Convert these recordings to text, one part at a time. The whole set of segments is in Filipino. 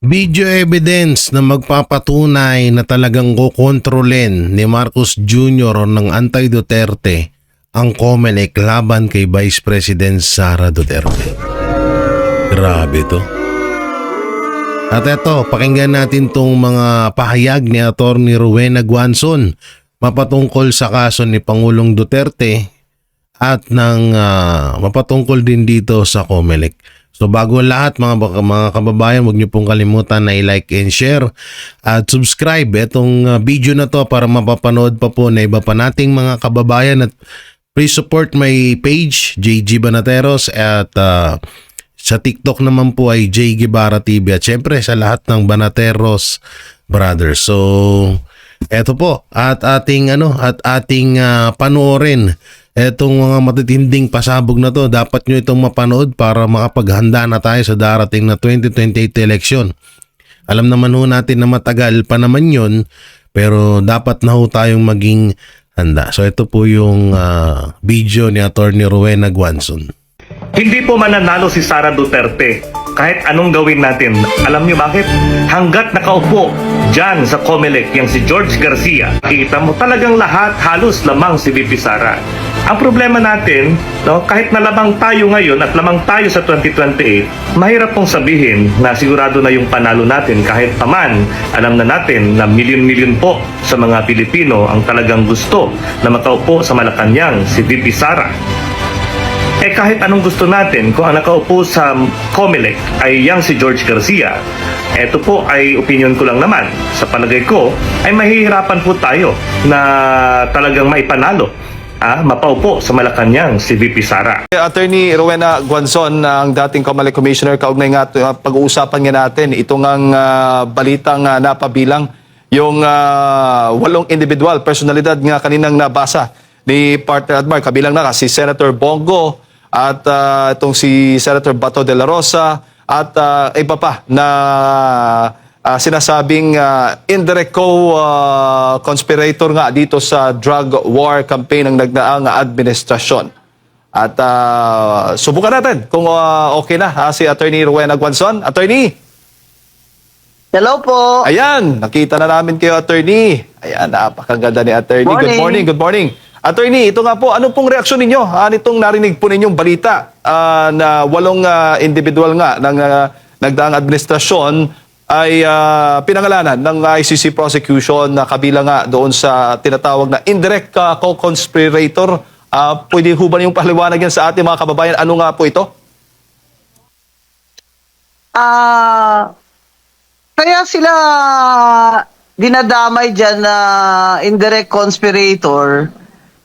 Video evidence na magpapatunay na talagang kukontrolin ni Marcos Jr. o ng anti-Duterte ang COMELEC laban kay Vice President Sara Duterte. Grabe to. At eto, pakinggan natin tong mga pahayag ni Atty. Rowena Guanzon mapatungkol sa kaso ni Pangulong Duterte at mapatungkol din dito sa COMELEC. So bago lahat mga kababayan, huwag niyo pong kalimutan na i-like and share at subscribe itong video na to para mapapanood pa po na iba pa nating mga kababayan, at please support my page JG Banateros at sa TikTok naman po ay J Guevara TV at syempre sa lahat ng Banateros brothers. So eto po at ating panoorin etong mga matitinding pasabog na to. Dapat nyo itong mapanood para makapaghanda na tayo sa darating na 2028 election. Alam naman ho natin na matagal pa naman yun, pero dapat na ho tayong maging handa. So ito po yung video ni Atty. Rowena Guanzon. Hindi po mananalo si Sara Duterte kahit anong gawin natin. Alam niyo bakit? Hanggat nakaupo dyan sa COMELEC yang si George Garcia, kita mo talagang lahat halos lamang si VP Sara. Ang problema natin, kahit na lamang tayo ngayon at lamang tayo sa 2028, mahirap pong sabihin na sigurado na yung panalo natin kahit paman alam na natin na milyon-milyon po sa mga Pilipino ang talagang gusto na makaupo sa Malacanang si VP Sara. Kahit anong gusto natin, kung ang nakaupo sa COMELEC ay yang si George Garcia, ito po ay opinion ko lang naman. Sa palagay ko, ay mahihirapan po tayo na talagang maipanalo, mapaupo sa Malacanang si VP Sara. Attorney Rowena Guanzon, ang dating COMELEC Commissioner, kaugnay nga pag-uusapan nga natin itong ang balitang napabilang yung 8 individual, personalidad nga kaninang nabasa ni Partner Admar, kabilang na si Senator Bongo at itong si Senator Bato de la Rosa at iba pa na sinasabing indirect co-conspirator nga dito sa drug war campaign ng nagdaang administrasyon. At subukan natin kung okay na si Attorney Rowena Guanzon. Attorney! Hello po! Ayan, nakita na namin kayo, Attorney. Ayan, napakaganda ni Attorney. Good morning, good morning. Attorney, ito nga po, ano pong reaksyon ninyo nitong narinig po ninyong balita na 8 individual nga ng nagdaang administrasyon ay pinangalanan ng ICC prosecution na kabilang nga doon sa tinatawag na indirect co-conspirator. Pwede ho ba niyong paliwanag yan sa ating mga kababayan? Ano nga po ito? Kaya sila dinadamay dyan na indirect conspirator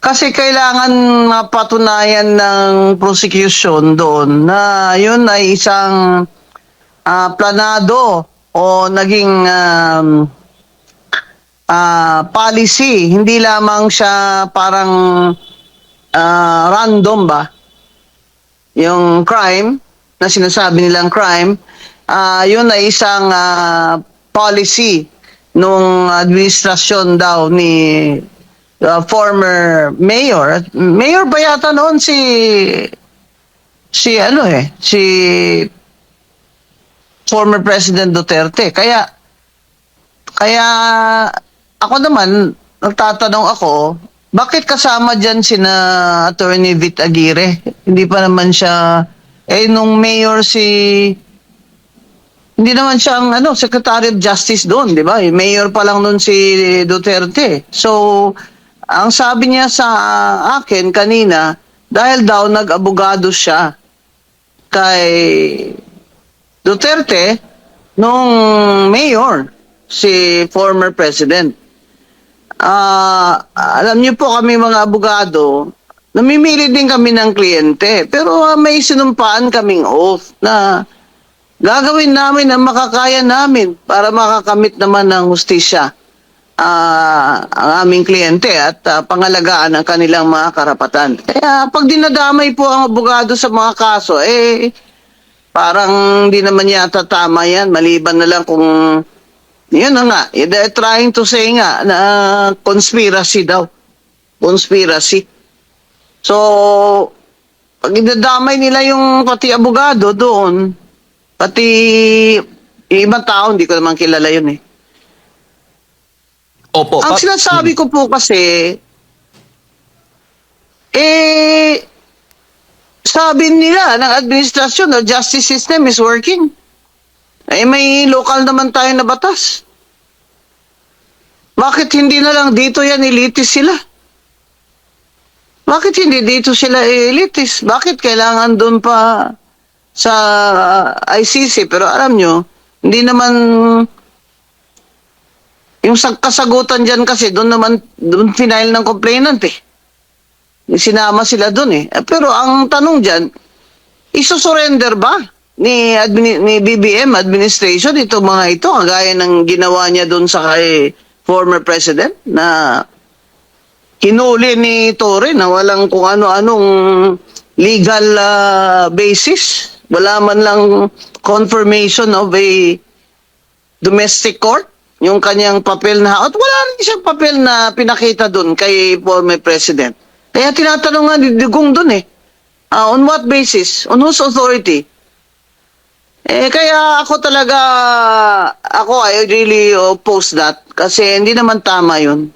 kasi kailangan mapatunayan ng prosecution doon na yun ay isang planado o naging policy. Hindi lamang siya parang random ba? Yung crime na sinasabi nilang crime, yun ay isang policy nung administrasyon daw ni former mayor. Mayor ba yata noon si former President Duterte. Kaya ako naman, nagtatanong ako, bakit kasama dyan sina Attorney Vit Aguirre? Hindi pa naman siya, nung mayor hindi naman siya ang Secretary of Justice doon, di ba? Mayor pa lang noon si Duterte. So, ang sabi niya sa akin kanina, dahil daw nag-abogado siya kay Duterte nung mayor, si former president. Alam niyo po kami mga abogado, namimili din kami ng kliyente, pero may sinumpaan kaming oath na gagawin namin ang makakaya namin para makakamit naman ng hustisya ang aming kliyente at pangalagaan ang kanilang mga karapatan. Kaya pag dinadamay po ang abogado sa mga kaso, parang hindi naman yata tama yan, maliban na lang kung yun na nga, they're trying to say nga na conspiracy daw. Conspiracy. So, pag dinadamay nila yung pati abogado doon, pati Yung ibang tao, hindi ko naman kilala yun eh. Opo. Ang sinasabi ko po kasi, sabi nila ng administrasyon na justice system is working. May local naman tayo na batas. Bakit hindi na lang dito yan elitis sila? Bakit hindi dito sila elitis? Bakit kailangan doon pa sa ICC? Pero alam nyo, hindi naman yung kasagutan dyan kasi doon final ng complainant eh. Sinama sila doon eh. Pero ang tanong dyan, isusurrender ba ni BBM administration itong mga ito kagaya ng ginawa niya doon sa kay former president na hinuli ni Torre na walang kung ano-anong legal basis. Wala man lang confirmation of a domestic court yung kanyang papel na at wala rin siyang papel na pinakita doon kay former president. Kaya tinatanong nga ni Digong doon eh, on what basis? On whose authority? Kaya ako talaga, I really oppose that kasi hindi naman tama yun.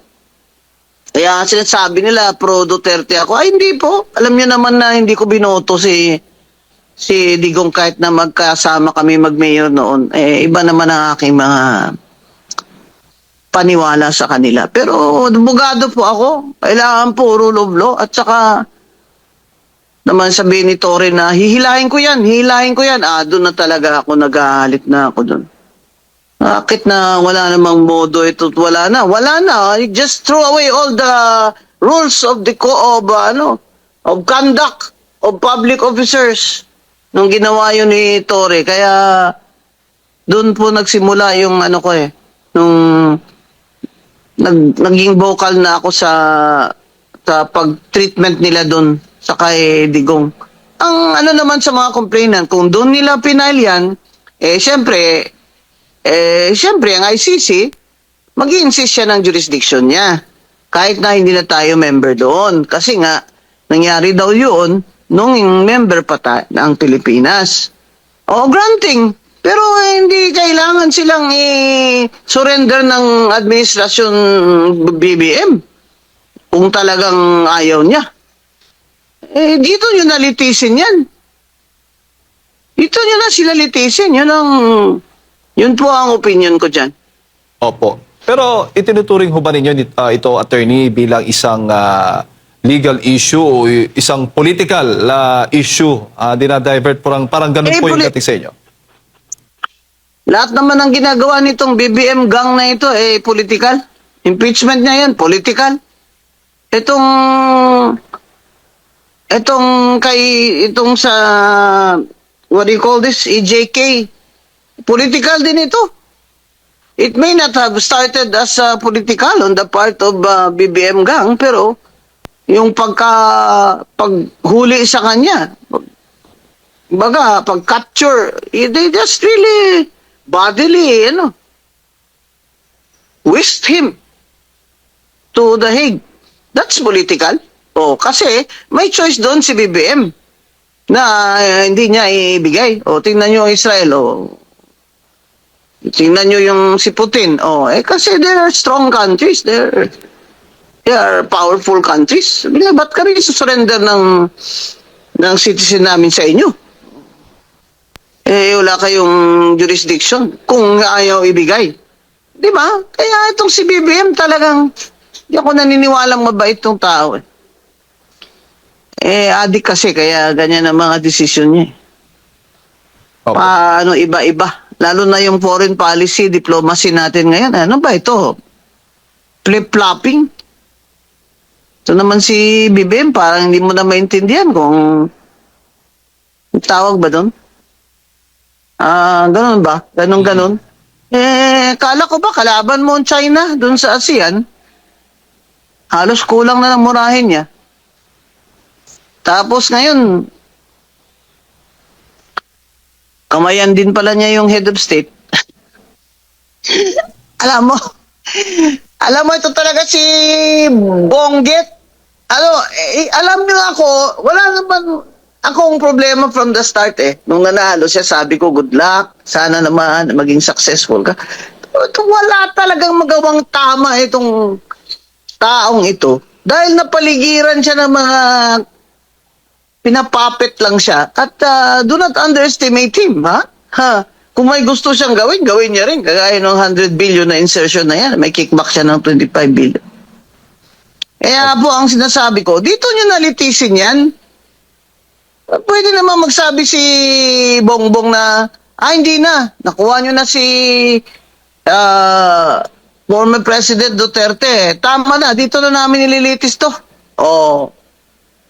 Kaya sinasabi nila, pro Duterte ako. Ay, hindi po. Alam niyo naman na hindi ko binoto si Digong kahit na magkasama kami mag-mayor noon. Iba naman ang aking mga paniwala sa kanila. Pero bugado po ako. Kailangan po rule of law at saka naman sabihin ni Torre na hihilahin ko yan. Doon na talaga ako nagalit na ako doon. Bakit na wala namang modo ito? Wala na. Just throw away all the rules of of conduct of public officers nung ginawa yun ni Torre. Kaya doon po nagsimula yung nung naging vocal na ako sa pag-treatment nila doon sa kay Digong. Ang naman sa mga complainant, kung doon nila pinail yan, syempre ang ICC, mag-i-insist siya ng jurisdiction niya. Kahit na hindi na tayo member doon. Kasi nga, nangyari daw yun nung member pa ng Pilipinas. Granting. Pero hindi kailangan silang i-surrender ng administrasyon BBM kung talagang ayaw niya. Dito nyo nalitisin yan. Dito nyo na sila litisin. Yun po ang opinion ko dyan. Opo. Pero itinuturing ho ba ninyo ito, attorney, bilang isang legal issue o isang political issue? Dinadivert parang ganun po yung dating sa inyo. Lahat naman ang ginagawa nitong BBM gang na ito, political. Impeachment niya yan, political. Itong sa, what do you call this, EJK, political din ito. It may not have started as political on the part of BBM gang, pero yung paghuli sa kanya, pag-capture, they just really bodily, whisked him to The Hague. That's political. Kasi may choice doon si BBM na hindi niya ibigay. Tingnan nyo ang Israel. Tingnan nyo yung si Putin. Kasi they are strong countries. They are powerful countries. Ba't kami susurrender ng citizen namin sa inyo? Wala kayong jurisdiction kung ayaw ibigay. Di ba? Kaya itong si BBM talagang hindi ako naniniwalang mabait itong tao. Adik kasi kaya ganyan ang mga desisyon niya. Okay. Iba-iba. Lalo na yung foreign policy, diplomacy natin ngayon. Ano ba ito? Flip-flopping. Ito naman si BBM, parang hindi mo na maintindihan kung tawag ba doon? Ganun ba? Ganun. Kala ko ba kalaban mo ang China doon sa ASEAN? Halos kulang na ng murahin niya. Tapos ngayon, kamayan din pala niya yung head of state. Alam mo ito talaga si Bonggit. Alam niyo ako, wala naman, ako ang problema from the start nung nanalo siya, sabi ko, good luck, sana naman maging successful ka. Wala talagang magawang tama itong taong ito dahil napaligiran siya ng mga pinapapit lang siya at do not underestimate him, ha? Kung may gusto siyang gawin, gawin niya rin. Kagaya ng 100 billion na insertion na yan, may kickback siya ng 25 billion. Kaya po ang sinasabi ko, dito niyo nalitisin yan. Pwede naman magsabi si Bongbong na, hindi na, nakuha niyo na si former President Duterte. Tama na, dito na namin nililitis to.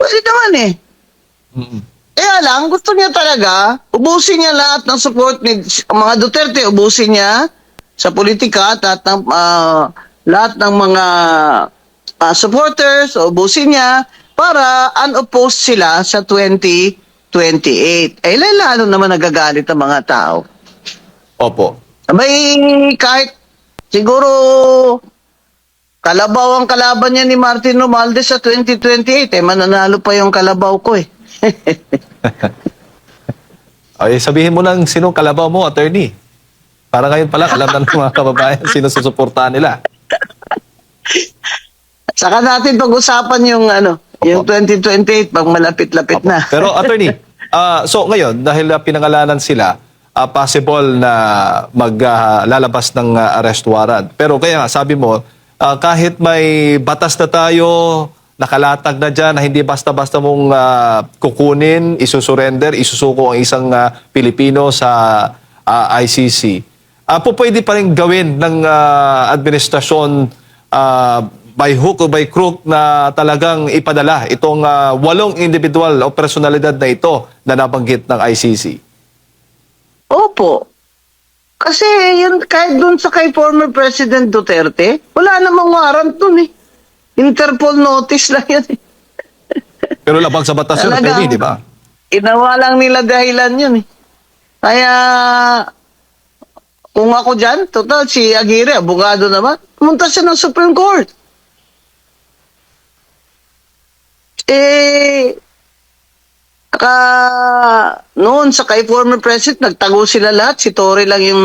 Pwede naman Kaya lang, gusto niya talaga, ubusin niya lahat ng support ni mga Duterte, ubusin niya sa politika at lahat ng mga supporters, ubusin niya para unopposed sila sa 2028. Lalo naman nagagalit ang mga tao. Opo. May kahit siguro kalabaw ang kalaban niya ni Martin Romualdez sa 2028, mananalo pa yung kalabaw ko Ay, sabihin mo lang sinong kalabaw mo, attorney. Para ngayon pala, alam na ng mga kababayan sino susuportahan nila. Saka natin pag-usapan yung yung 2028 pag malapit-lapit na. Pero attorney, so ngayon, dahil pinangalanan sila, possible na maglalabas ng arrest warrant. Pero kaya nga, sabi mo, kahit may batas na tayo, nakalatag na dyan, na hindi basta-basta mong kukunin, isusurrender, isusuko ang isang Pilipino sa ICC. Pwede pa rin gawin ng administrasyon by hook or by crook na talagang ipadala itong 8 individual o personalidad na ito na nabanggit ng ICC. Opo. Kasi yun, kahit dun sa kay former President Duterte, wala namang warrant dun Interpol notice lang yan Pero labag sa batas yun, Talagang attorney, di ba? Inawa lang nila dahilan yun Kaya, kung ako dyan, total, si Aguirre, abogado naman, pumunta siya ng Supreme Court. Noon sa kay former president, nagtago sila lahat. Si Tory lang yung,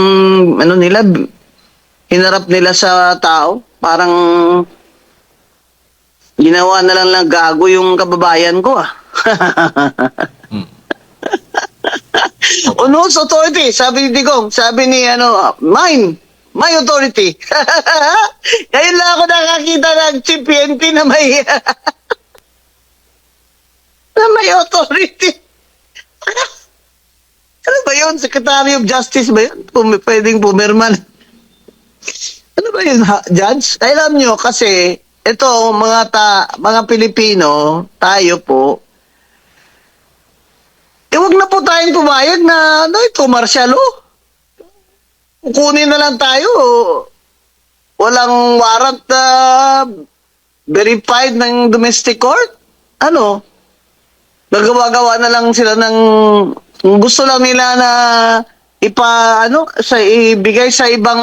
hinarap nila sa tao. Parang, ginawa na lang gago yung kababayan ko Unos authority, sabi ni Digong, sabi ni my authority. Ngayon lang ako nakakita ng chief PNP na may na may authority. Ano ba yun? Secretary of Justice ba yun? Pwedeng pumirman. Ano ba yun, Judge? Alam nyo, kasi ito, mga Pilipino, tayo po, wag na po tayong pumayag na, ito, martial law. Kukunin na lang tayo. Walang warrant na verified ng domestic court. Gagawa-gawa na lang sila ng, gusto lang nila na ibigay sa ibang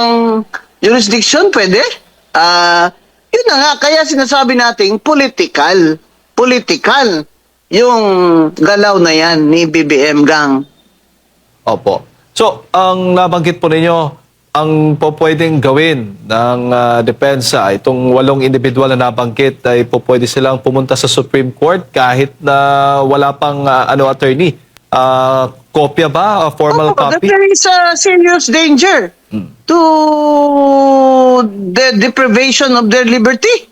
jurisdiction, pwede? Yun na nga, kaya sinasabi natin, political yung galaw na yan ni BBM Gang. Opo. So, ang nabanggit po ninyo, ang pwedeng gawin ng depensa, itong 8 individual na nabanggit ay pwede silang pumunta sa Supreme Court kahit na wala pang attorney. Kopya ba? A formal copy? There is a serious danger to the deprivation of their liberty.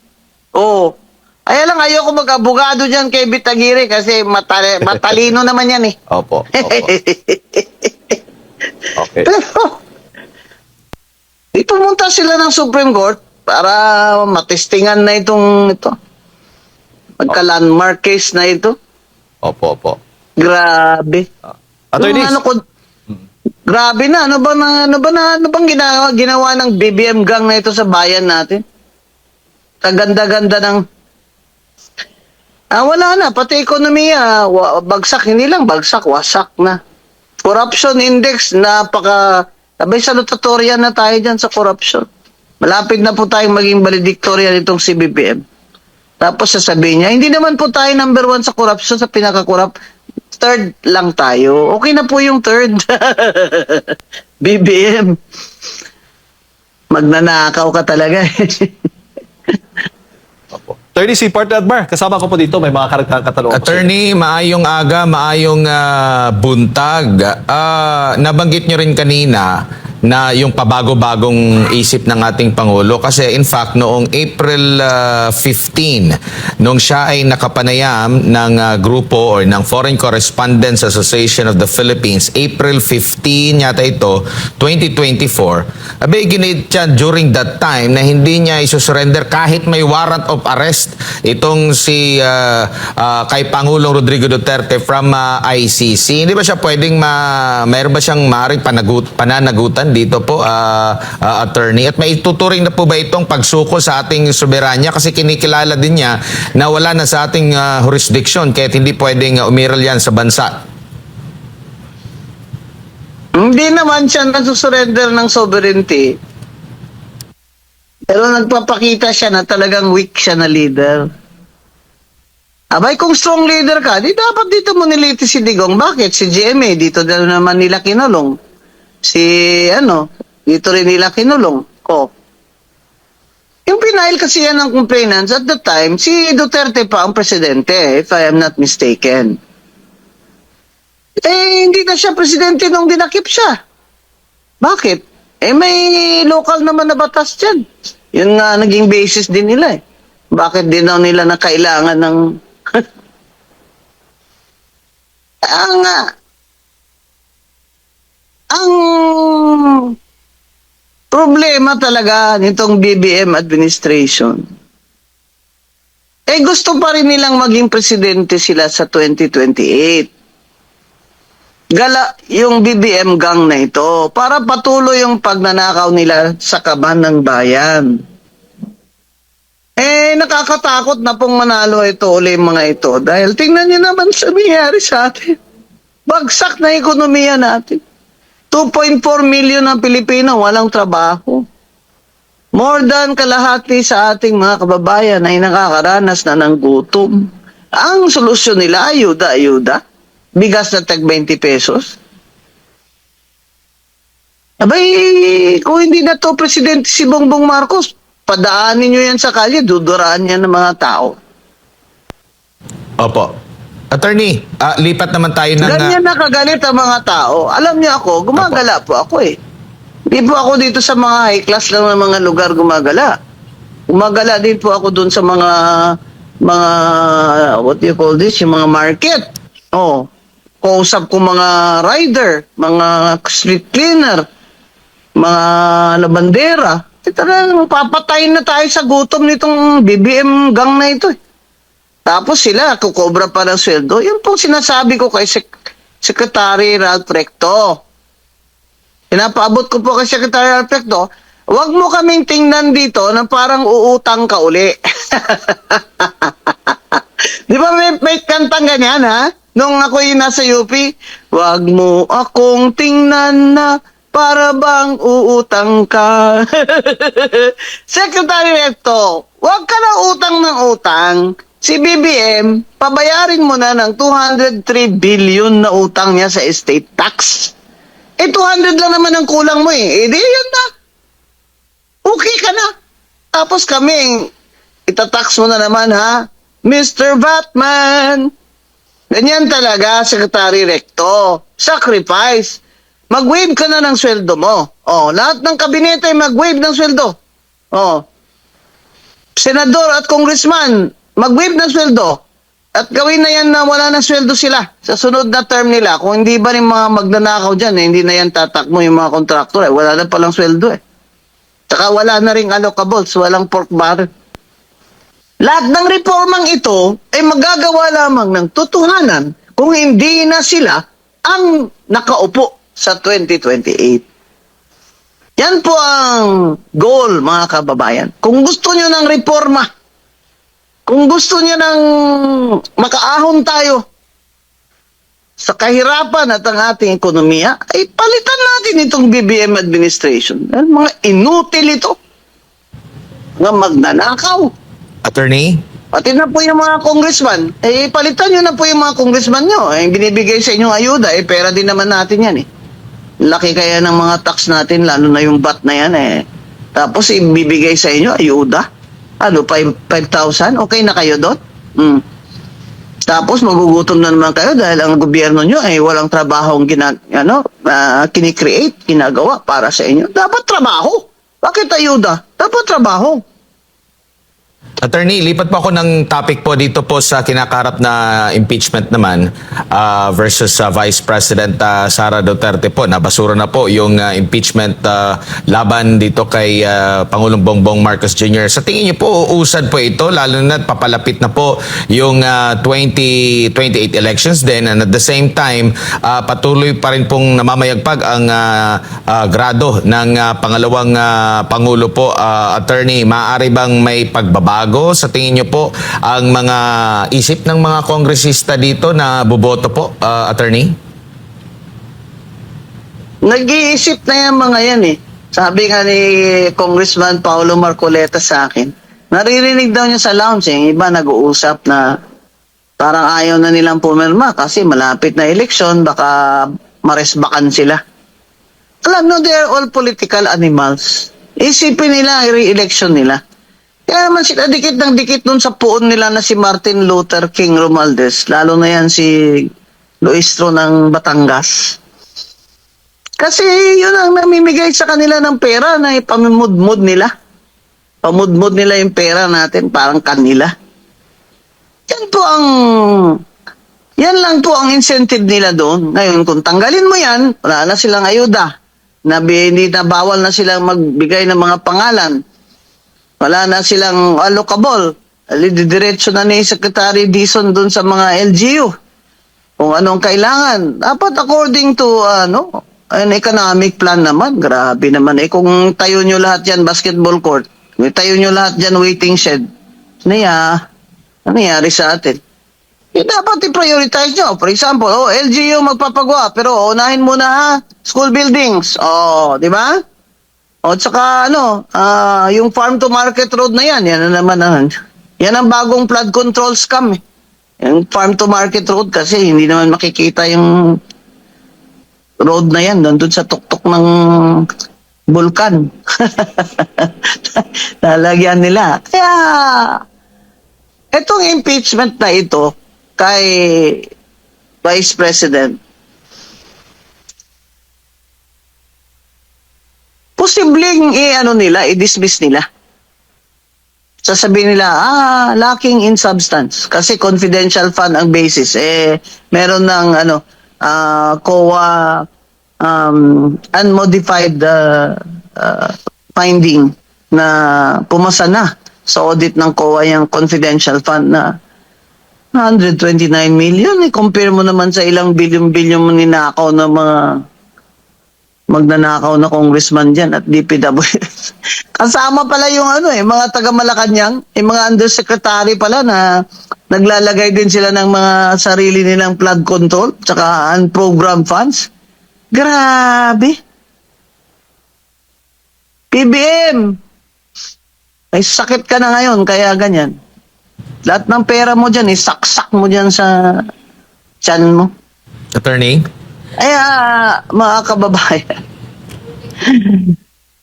Kaya lang ayoko mag-abogado dyan kay Bitagiri kasi matalino naman yan Opo. Okay. Pero, pumunta sila ng Supreme Court para matestingan na ito. Magka-landmark case na ito. Opo. Grabe. Attorneys. Grabe na. Ano bang ginawa ng BBM Gang na ito sa bayan natin? Kaganda-ganda ng wala na, pati ekonomiya, bagsak, hindi lang bagsak, wasak na. Corruption index, sabay salutatorian na tayo dyan sa corruption. Malapit na po tayong maging valedictorian itong si BBM. Tapos sasabihin niya, hindi naman po tayo number 1 sa corruption, sa pinaka-corrupt. third lang tayo. Okay na po yung third. BBM. Magnanakaw ka talaga eh. Attorney, si Partner Admar, kasama ko po dito, may mga karagdagang katanungan. po sa inyo. Attorney, maayong aga, maayong buntag. Nabanggit nyo rin kanina na yung pabago-bagong isip ng ating Pangulo kasi in fact noong April 15 nung siya ay nakapanayam ng grupo or ng Foreign Correspondents Association of the Philippines, April 15 yata ito, 2024, abay ginit siya during that time na hindi niya isusurrender kahit may warrant of arrest itong si kay Pangulong Rodrigo Duterte from ICC. Hindi ba siya pwedeng mayroon ba siyang maaaring pananagutan dito po, attorney? At may tuturing na po ba itong pagsuko sa ating soberanya? Kasi kinikilala din niya na wala na sa ating jurisdiction kahit hindi pwedeng umiral yan sa bansa. Hindi naman siya nasusurrender ng sovereignty. Pero nagpapakita siya na talagang weak siya na leader. Abay, kung strong leader ka, di dapat dito mo niliti si Digong. Bakit? Si GMA, dito na naman nila kinulong. Dito rin nila kinulong. Yung pinail kasi yan ng complainants at the time, si Duterte pa ang presidente, if I am not mistaken. Hindi na siya presidente nung dinakip siya. Bakit? May local naman na batas dyan. Yun nga naging basis din nila eh. Bakit din daw nila na kailangan ng... Ang problema talaga nitong BBM administration, gusto pa rin nilang maging presidente sila sa 2028. Gala yung BBM gang na ito para patuloy yung pagnanakaw nila sa kaban ng bayan. Nakakatakot na pong manalo ito uli mga ito dahil tingnan niyo naman sa nangyayari sa atin. Bagsak na ekonomiya natin. 2.4 million ng Pilipino walang trabaho. More than kalahati sa ating mga kababayan ay nakakaranas na ng gutom. Ang solusyon nila, ayuda. Bigas na tag 20 pesos. Abay, kung hindi na to presidente si Bongbong Marcos, padaanin nyo yan sa kalye, duduraan yan ng mga tao. Opo. Attorney, lipat naman tayo ng... Ganyan nakagalit ang mga tao. Alam niyo ako, gumagala po ako eh. Hindi po ako dito sa mga high class lang ng mga lugar gumagala. Gumagala din po ako dun sa mga what do you call this? Yung mga market. Kausap ko mga rider, mga street cleaner, mga labandera. Talagang papatayin na tayo sa gutom nitong BBM gang na ito eh. Tapos sila, kukobra pa ng sweldo. Yun pong sinasabi ko kay Secretary Ralph Recto. Pinapaabot ko po kay Secretary Ralph Recto, huwag mo kaming tingnan dito na parang uutang ka uli. Di ba may kantang ganyan ha? Nung ako yung nasa UP, huwag mo akong tingnan na para bang uutang ka. Secretary Recto, huwag ka na utang ng utang. Si BBM, pabayarin mo na ng 203 billion na utang niya sa estate tax. 200 lang naman ang kulang mo eh. Di yun na. Okay ka na. Tapos kami, itatax mo na naman ha. Mr. Batman. Ganyan talaga, Secretary Recto. Sacrifice. Mag-waive ka na ng sweldo mo. Lahat ng kabinete mag-waive ng sweldo. Senador at congressman, mag-waive ng sweldo. At gawin na yan na wala na sweldo sila sa sunod na term nila. Kung hindi ba rin mga magnanakaw dyan, hindi na yan tatakmo yung mga kontraktor. Wala na palang sweldo eh. Saka wala na rin allocables, walang pork barrel. Lahat ng reformang ito ay magagawa lamang ng totohanan kung hindi na sila ang nakaupo sa 2028. Yan po ang goal, mga kababayan. Kung gusto nyo ng reforma, kung gusto niya ng makaahon tayo sa kahirapan at ang ating ekonomiya, ay palitan natin itong BBM administration. Mga inutil ito. Mga magnanakaw. Attorney, Pati na po yung mga congressman. Eh, palitan nyo na po yung mga congressman nyo. Eh, binibigay sa inyong ayuda. Eh, pera din naman natin yan eh. Laki kaya ng mga tax natin, lalo na yung VAT na yan eh. Tapos, ibibigay sa inyo, ayuda. Ano, 5,000? Okay na kayo doon? Hmm. Tapos magugutom na naman kayo dahil ang gobyerno nyo ay walang trabahong kinikreate, ginagawa para sa inyo. Dapat trabaho. Bakit ayuda? Dapat trabaho. Attorney, lipat po ako ng topic po dito po sa kinakaharap na impeachment naman versus Vice President Sara Duterte po. Nabasura na po yung impeachment laban dito kay Pangulong Bongbong Marcos Jr. Sa tingin niyo po, uusad po ito lalo na papalapit na po yung 2028 elections din, and at the same time patuloy pa rin pong namamayagpag ang grado ng pangalawang Pangulo po. Attorney, maaari bang may pagbabago sa tingin niyo po ang mga isip ng mga kongresista dito na boboto po, Attorney? Nag-iisip na yung mga yan eh. Sabi nga ni Congressman Paulo Marcoleta sa akin, naririnig daw niya sa lounge eh. Iba nag-uusap na parang ayaw na nilang pumirma kasi malapit na eleksyon, baka maresbakan sila. Alam no, they're all political animals. Isipin nila ang re-election nila. Kaya naman sila dikit ng dikit dun sa puon nila na si Martin Luther King Romualdez, lalo na yan si Luistro ng Batangas. Kasi yun ang namimigay sa kanila ng pera na ipamumudmud nila. Pamudmud nila yung pera natin, parang kanila. Yan lang po ang incentive nila doon. Ngayon, kung tanggalin mo yan, wala na silang ayuda. Hindi na bawal na silang magbigay ng mga pangalan. Wala na silang allocable. Diretso na ni Secretary Dizon doon sa mga LGU. Kung anong kailangan. Dapat according to an economic plan naman. Grabe naman. Eh kung tayo nyo lahat yan, basketball court. Kung tayo nyo lahat yan, waiting shed. Ano nangyari sa atin? Dapat i-prioritize nyo. For example, LGU magpapagawa. Pero unahin muna school buildings. Di ba? O tsaka yung farm to market road na yan na naman yan ang bagong flood control scam eh. Yung farm to market road kasi hindi naman makikita yung road na yan doon sa tuktok ng bulkan. Lalagyan nila. Kaya itong impeachment na ito kay Vice President, posibleng i-dismiss nila. Sasabihin nila, lacking in substance. Kasi confidential fund ang basis. Meron ng COA unmodified finding na pumasa na sa audit ng COA yung confidential fund na 129 million. Compare mo naman sa ilang bilyon-bilyon mo ninakaw ng mga magnanakaw na congressman dyan at DPWH. Kasama pala yung mga taga-Malacanang, yung mga undersecretary pala na naglalagay din sila ng mga sarili nilang flood control tsaka unprogrammed funds. Grabe. PBM, may sakit ka na ngayon kaya ganyan. Lahat ng pera mo dyan, saksak mo dyan sa tiyan mo. Attorney? Mga kababayan,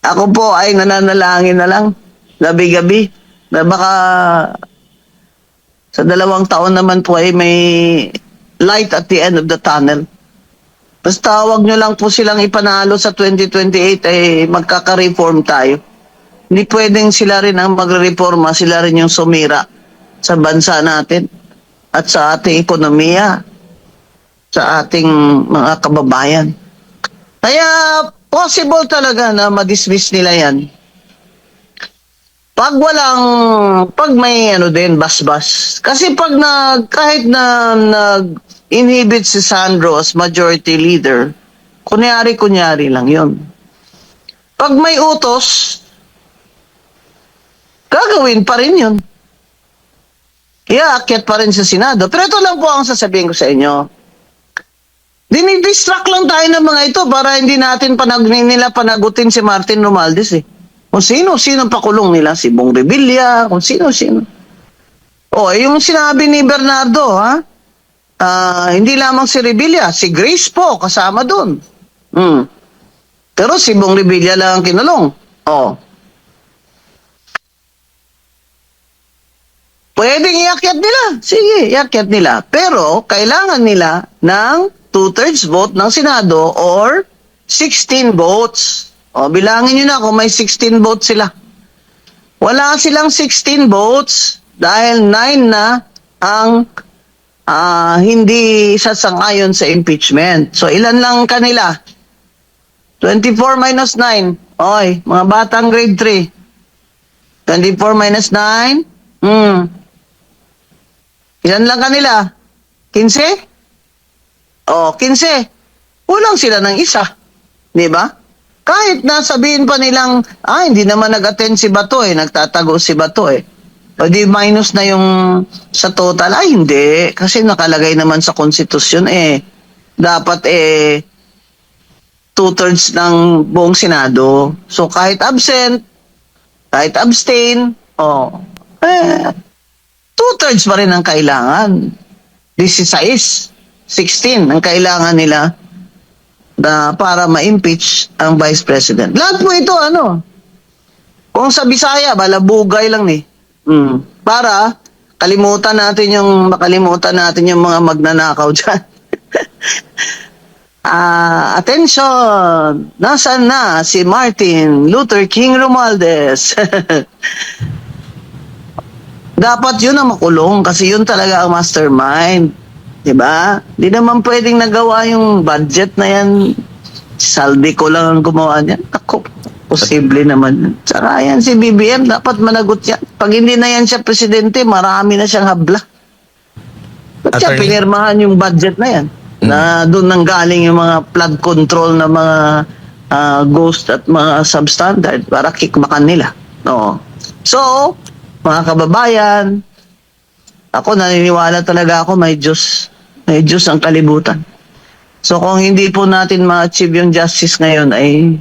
ako po ay nananalangin na lang gabi-gabi na baka sa 2 taon naman po ay may light at the end of the tunnel. Basta wag nyo lang po silang ipanalo sa 2028 ay magkaka-reform tayo. Hindi pwedeng sila rin ang magre-reforma, sila rin yung sumira sa bansa natin at sa ating ekonomiya, sa ating mga kababayan. Kaya possible talaga na ma-dismiss nila yan. Pag may basbas. Kasi kahit na nag-inhibit si Sandro as majority leader, kunyari lang yun. Pag may utos, gagawin pa rin yun. Kaya akyat pa rin sa Senado. Pero ito lang po ang sasabihin ko sa inyo. Dinidistract lang tayo ng mga ito para hindi natin nila panagutin si Martin Romualdez eh. Kung sino pakulong nila, si Bong Revilla, kung sino. Yung sinabi ni Bernardo, ha? Hindi lamang si Revilla, si Grace po kasama doon. Pero si Bong Revilla lang ang kinulong. Pwedeng iakyat nila. Sige, iakyat nila. Pero kailangan nila ng 2/3 vote ng Senado or 16 votes. Bilangin nyo na kung may 16 votes sila. Wala silang 16 votes dahil 9 na ang hindi sasang-ayon sa impeachment. So, ilan lang kanila? 24 minus 9. Oy, mga batang grade 3. 24 minus 9. Ilan lang kanila? 15? 15. Kulang sila ng isa. Di ba? Kahit na sabihin pa nilang, hindi naman nag-attend si Bato nagtatago si Bato O di minus na yung sa total. Hindi. Kasi nakalagay naman sa konstitusyon dapat 2/3 ng buong Senado. So kahit absent, kahit abstain, 2/3 pa rin ang kailangan. 16, 16 ang kailangan nila para ma-impeach ang Vice President. Lahat po ito, kung sa Bisaya, balabugay lang para makalimutan natin yung mga magnanakaw dyan. Attention! Nasaan na si Martin Luther King Romualdez? Dapat yun ang makulong kasi yun talaga ang mastermind. Diba? Di naman pwedeng nagawa yung budget na yan. Saldi ko lang ang gumawa niyan. Ako, posible naman. Tsaka yan si BBM, dapat managot yan. Pag hindi na yan siya presidente, marami na siyang habla. Ba't siya Attorney? pinirmahan yung budget na yan? Na doon nang galing yung mga flood control na mga ghost at mga substandard para kikmakan nila. So, mga kababayan, ako naniniwala talaga ako may Diyos ang kalibutan. So kung hindi po natin ma-achieve yung justice ngayon ay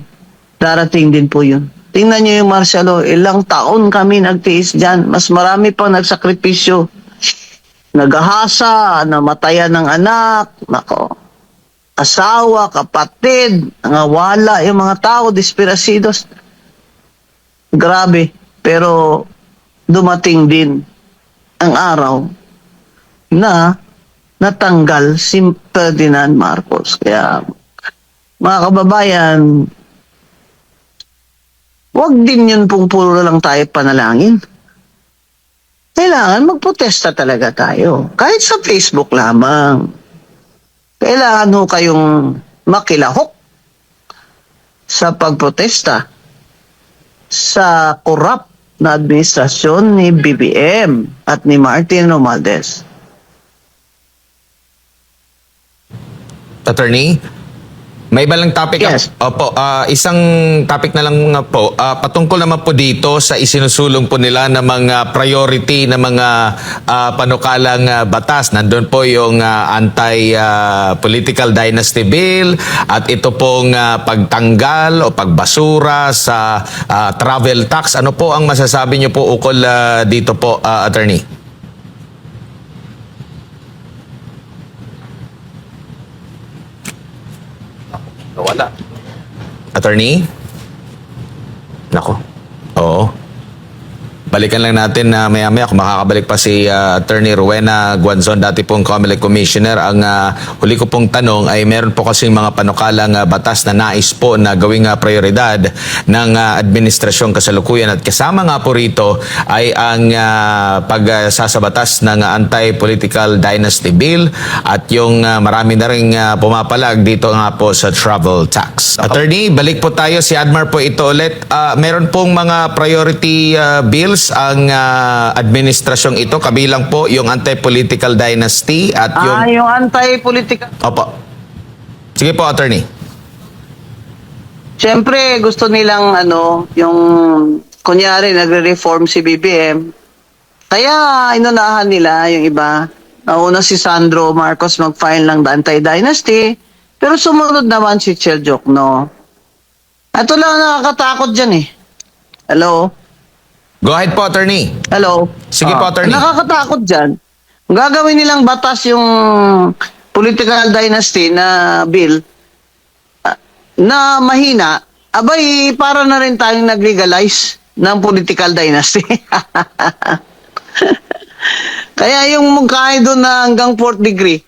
darating din po yun. Tingnan nyo yung martial law, ilang taon kami nagtiis dyan. Mas marami pang nagsakripisyo. Nagahasa, namatayan ng anak, asawa, kapatid, nangawala yung mga tao, desperasidos. Grabe. Pero dumating din ang araw na natanggal si Ferdinand Marcos. Kaya, mga kababayan, wag din yun pong puro lang tayo panalangin. Kailangan magprotesta talaga tayo. Kahit sa Facebook lamang. Kailangan ho kayong makilahok sa pagprotesta sa corrupt na administrasyon ni BBM at ni Martin Romualdez. Attorney, may iba lang topic. Yes. Opo, isang topic na lang po. Patungkol naman po dito sa isinusulong po nila na mga priority na mga panukalang batas. Nandun po yung anti-political dynasty bill at ito pong pagtanggal o pagbasura sa travel tax. Ano po ang masasabi niyo po ukol dito po, Attorney? Wala. Attorney? Nako. Oo. Balikan lang natin na maya-maya kung makakabalik pa si Attorney Rowena Guanzon, dati pong COMELEC Commissioner. Ang huli ko pong tanong ay meron po kasing mga panukalang batas na nais po na gawing prioridad ng administrasyong kasalukuyan. At kasama nga po rito ay ang pagsasabatas ng anti-political dynasty bill at yung marami na rin pumapalag dito nga po sa travel tax. Attorney, balik po tayo. Si Admar po ito ulit. Meron pong mga priority bills ang administrasyong ito, kabilang po yung anti-political dynasty at yung... Yung anti-political. Opo. Sige po, Attorney. Siyempre, gusto nilang yung kunyari nagre-reform si BBM. Kaya inunahan nila yung iba. Nauna si Sandro Marcos mag-file ng anti-dynasty, pero sumunod naman si Chel Jokno. Ito lang nakakatakot dyan Hello? Go ahead po, attorney. Hello? Sige po, attorney. Nakakatakot dyan. Kung gagawin nilang batas yung political dynasty na bill na mahina, abay, para na rin tayong nag-legalize ng political dynasty. Kaya yung mungkahi doon na hanggang 4th degree,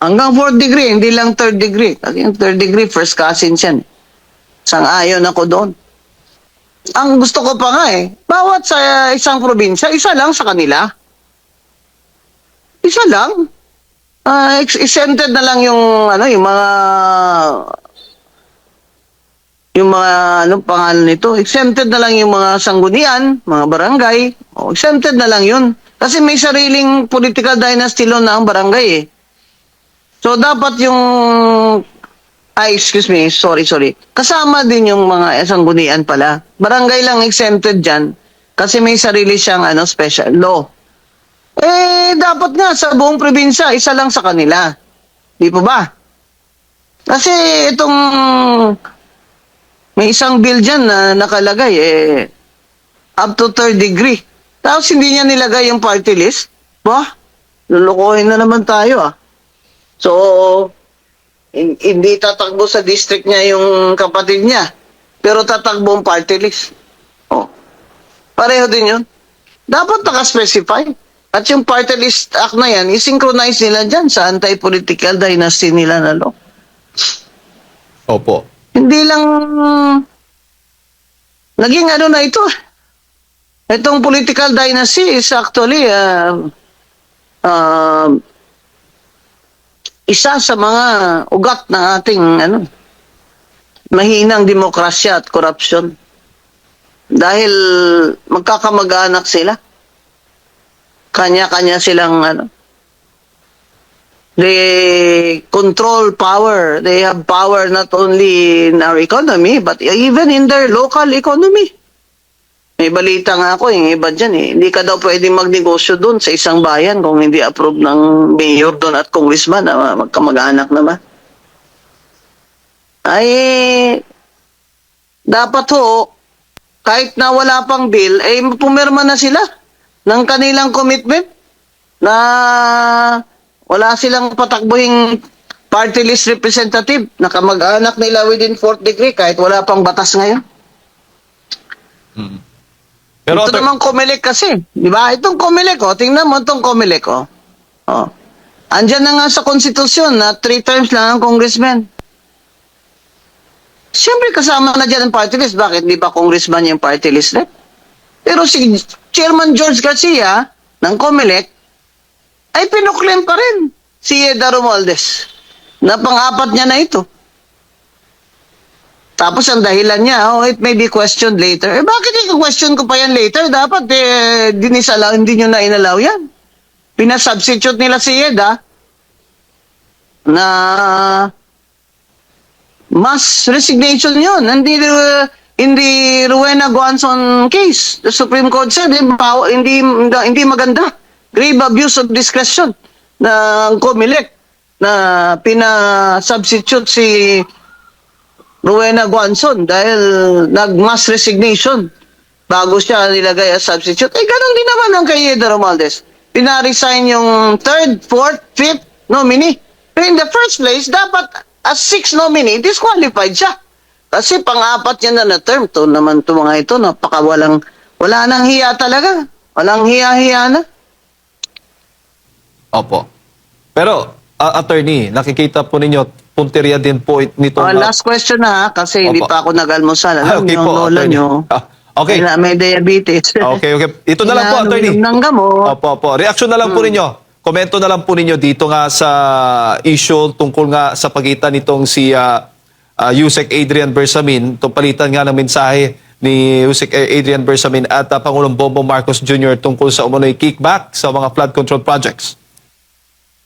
hanggang 4th degree, hindi lang 3rd degree. Kasi yung 3rd degree, first cousin yan. Sang-ayon ako doon. Ang gusto ko pa nga bawat sa isang probinsya, isa lang sa kanila. Isa lang. Exempted na lang yung anong pangalan nito? Exempted na lang yung mga sanggunian, mga barangay. Exempted na lang yun. Kasi may sariling political dynasty law na ang barangay So dapat yung excuse me, sorry. Kasama din yung mga sanggunian pala. Barangay lang exempted dyan kasi may sarili siyang special law. Dapat nga sa buong probinsya, isa lang sa kanila. Di po ba? Kasi itong may isang bill dyan na nakalagay up to 3rd degree. Tapos hindi niya nilagay yung party list. Bah, lulukohin na naman tayo So, hindi tatakbo sa district niya yung kapatid niya. Pero tatakbo ang party list. Pareho din yun. Dapat naka-specify. At yung party list act na yan, i-synchronize nila dyan sa anti-political dynasty nila na law. Opo. Hindi lang naging na ito. Itong political dynasty is actually isa sa mga ugat ng ating mahinang demokrasya at korupsyon. Dahil magkakamag-anak sila. Kanya-kanya silang they control power. They have power not only in our economy, but even in their local economy. May balita nga ako, yung iba dyan Hindi ka daw pwedeng magnegosyo doon sa isang bayan kung hindi approve ng mayor doon at congressman na magkamag-anak naman. Dapat kahit na wala pang bill, pumirma na sila ng kanilang commitment na wala silang patakbuhing party list representative na kamag-anak nila within 4th degree kahit wala pang batas ngayon. Pero Ito naman COMELEC kasi. Di ba? Itong COMELEC, tingnan mo itong COMELEC, Andyan na nga sa konstitusyon na 3 terms lang ang congressman. Siyempre kasama na dyan ang party list. Bakit? Di ba congressman yung party list rep? Pero si Chairman George Garcia ng COMELEC ay pinuklaim pa rin si Eda Romualdez na pang-apat niya na ito. Tapos ang dahilan niya, it may be questioned later. Bakit i-question ko pa yan later? Dapat hindi nyo na inalaw yan. Pinasubstitute nila si Eda na mass resignation yun. Hindi Rowena Guanzon case. The Supreme Court said, hindi maganda. Grave abuse of discretion ng COMELEC na pinasubstitute si Rowena Guanzon dahil nag-mass resignation bago siya nilagay as substitute. Ganun din naman ang kay Eda Romualdez. Pina-resign yung 3rd, 4th, 5th nominee. Pero in the first place, dapat as 6th nominee, disqualified siya. Kasi pang-apat niya na term. To naman mga ito, wala nang hiya talaga. Walang hiya-hiya na. Opo. Pero, attorney, nakikita po ninyo, punteriya din po nito. Last question na kasi hindi Opo. pa ako nag-almusal. Alam Okay niyo, po, lola attorney. niyo. Okay. May diabetes. Okay. Ito na lang po, attorney. Ng gamot. Opo. Reaction na lang po ninyo. Komento na lang po ninyo dito nga sa issue tungkol nga sa pagitan nitong si Yusek Adrian Bersamin. Itong palitan nga ng mensahe ni Yusek Adrian Bersamin at Pangulong Bongbong Marcos Jr. tungkol sa umunoy kickback sa mga flood control projects.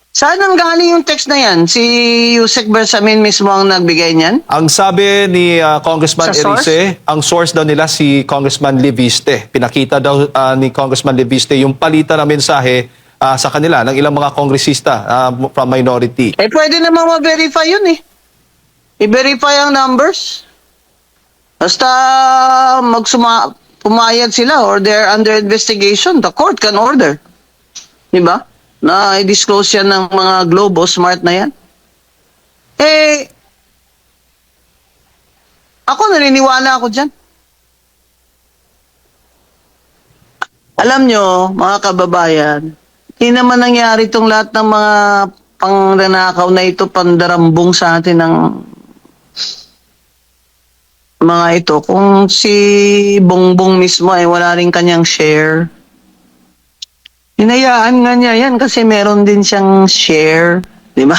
Saan ang galing yung text na yan? Si Yusek Bersamin mismo ang nagbigay niyan? Ang sabi ni Congressman Sa source? Erice, ang source daw nila si Congressman Leviste. Pinakita daw ni Congressman Leviste yung palitan ng mensahe sa kanila ng ilang mga kongresista from minority. Pwede naman ma-verify yun I-verify ang numbers. Basta pumayag sila or they're under investigation, the court can order. Di ba? Na i-disclose yan ng mga Globo Smart na yan. Eh, ako naniniwala ako dyan. Alam nyo, mga kababayan, hindi naman nangyari itong lahat ng mga pangnanakaw na ito, pandarambong sa atin ng mga ito. Kung si Bongbong mismo ay wala rin kanyang share, hinayaan nga niya yan kasi meron din siyang share, di ba?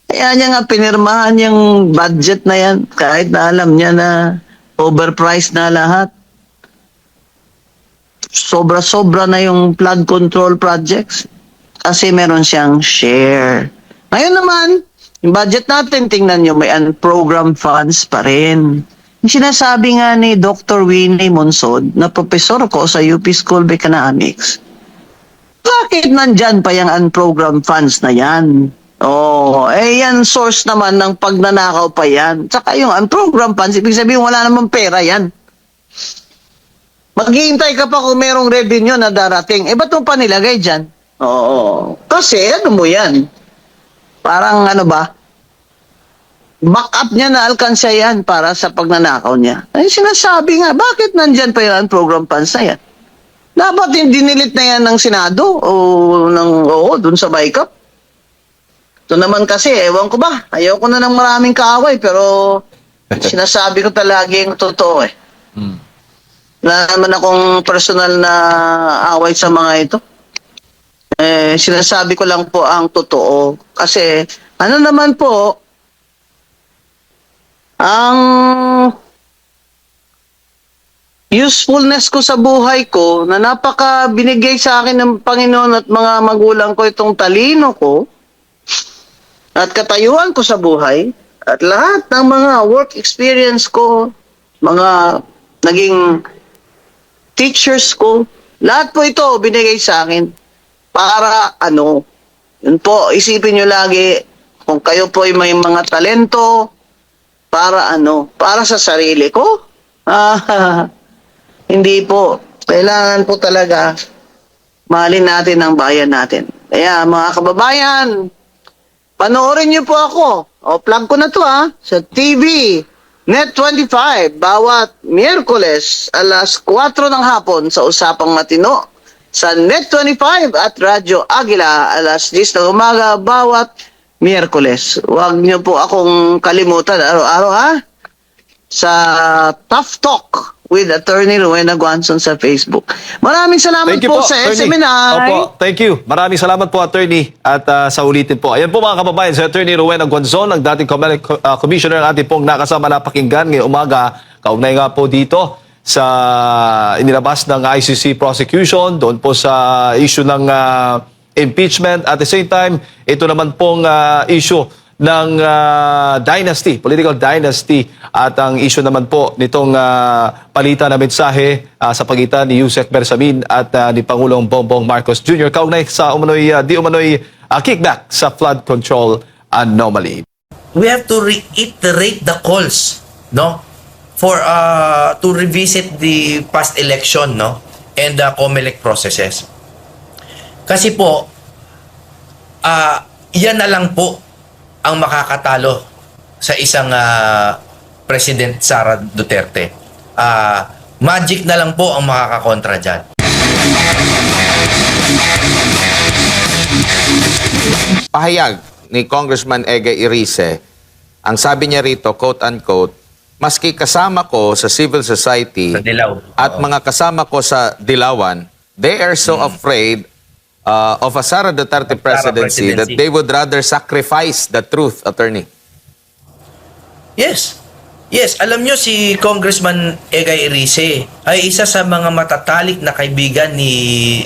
Kaya niya nga pinirmahan yung budget na yan kahit na alam niya na overpriced na lahat. Sobra-sobra na yung flood control projects kasi meron siyang share. Ngayon naman, yung budget natin, tingnan nyo, may unprogrammed funds pa rin. Yung sinasabi nga ni Dr. Winnie Monsod, na professor ko sa UP School of Economics, bakit nandyan pa yung unprogrammed funds na yan? Oh, eh yan source naman ng pagnanakaw pa yan. Tsaka yung unprogrammed funds, ibig sabihin wala namang pera yan. Maghihintay ka pa kung merong revenue na darating. Eh, ba't mo pa nilagay dyan? Oo. Kasi, ano mo yan? Parang ano ba? Backup niya na alkansya yan para sa pagnanakaw niya. Ay, sinasabi nga, bakit nandyan pa yan program funds na yan? Dapat hindi dinilit na yan ng Senado o dun sa BICAP. Ito naman kasi, ewan ko ba, ayoko na ng maraming kaaway, pero sinasabi ko talaging totoo eh. Wala naman akong personal na away sa mga ito. Eh, sinasabi ko lang po ang totoo. Kasi, ano naman po, ang usefulness ko sa buhay ko, na napaka binigay sa akin ng Panginoon at mga magulang ko itong talino ko, at katayuan ko sa buhay, at lahat ng mga work experience ko, mga naging teachers ko, lahat po ito binigay sa akin para ano, yun po, isipin nyo lagi, kung kayo po ay may mga talento, para ano, para sa sarili ko, hindi po, kailangan po talaga mahalin natin ang bayan natin. Kaya mga kababayan, panoorin nyo po ako, plug ko na to sa TV, Net25, bawat Miyerkules, alas 4 ng hapon sa Usapang Matino. Sa Net25 at Radyo Agila, alas 10 ng umaga, bawat Miyerkules. Huwag niyo po akong kalimutan araw-araw sa Tough Talk with Attorney Rowena Guanzon sa Facebook. Maraming salamat po sa Attorney. SMNI. Opo, thank you. Maraming salamat po, Attorney. At sa ulitin po. Ayan po mga kababayan, si Attorney Rowena Guanzon, ang dating commissioner ng ating pong nakasama na pakinggan ngayong umaga. Kaugnay nga po dito sa inilabas ng ICC prosecution, doon po sa issue ng impeachment. At the same time, ito naman pong issue ng dynasty, political dynasty, at ang issue naman po nitong palitan na mensahe sa pagitan ni Yusek Bersamin at ni Pangulong Bongbong Marcos Jr. kaugnay sa di umano'y kickback sa flood control anomaly. We have to reiterate the calls, no, for to revisit the past election, no, and the COMELEC processes. Kasi po, yan na lang po ang makakatalo sa isang President Sara Duterte. Magic na lang po ang makakakontra dyan. Pahayag ni Congressman Ega Irice, ang sabi niya rito, quote-unquote, maski kasama ko sa civil society Sa Dilaw. at mga kasama ko sa Dilawan, they are so afraid of a Sara Duterte presidency that they would rather sacrifice the truth, Attorney. Yes. Yes, alam nyo si Congressman Egay Irice ay isa sa mga matatalik na kaibigan ni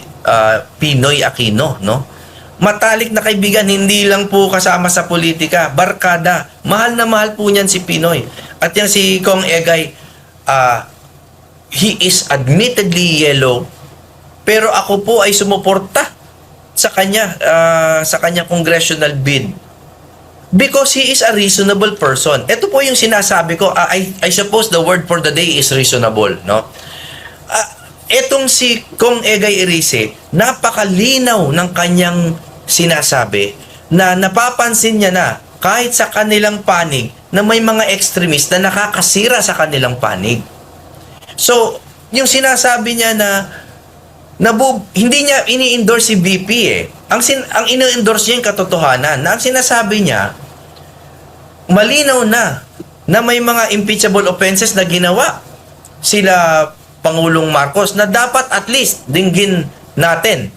Pinoy Aquino, no? Matalik na kaibigan, hindi lang po kasama sa politika, barkada. Mahal na mahal po niyan si Pinoy. At yan si Kong Egay, he is admittedly yellow, pero ako po ay sumuporta sa kanya, sa kanyang congressional bid. Because he is a reasonable person. Ito po yung sinasabi ko. I suppose the word for the day is reasonable, no? Etong si Kong Egay Erice, napakalinaw ng kanyang sinasabi na napapansin niya na kahit sa kanilang panig na may mga extremist na nakakasira sa kanilang panig. So, yung sinasabi niya na hindi niya ini-endorse si VP eh. Ang ini-endorse niya yung katotohanan. Na ang sinasabi niya, malinaw na may mga impeachable offenses na ginawa sila Pangulong Marcos na dapat at least dinggin natin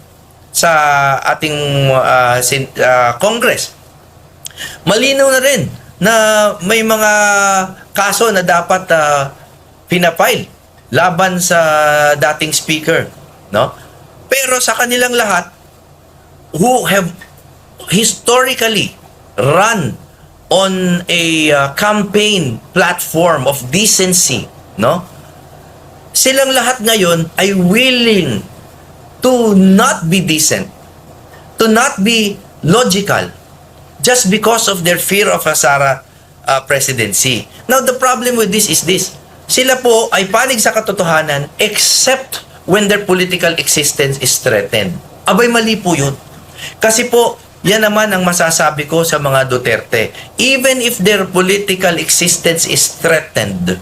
sa ating Congress. Malinaw na rin na may mga kaso na dapat pinafile laban sa dating speaker, no? Pero sa kanilang lahat who have historically run on a campaign platform of decency, no? Silang lahat ngayon ay willing to not be decent, to not be logical, just because of their fear of a Sara presidency. Now, the problem with this is this. Sila po ay panig sa katotohanan except when their political existence is threatened. Abay, mali po yun. Kasi po, yan naman ang masasabi ko sa mga Duterte. Even if their political existence is threatened,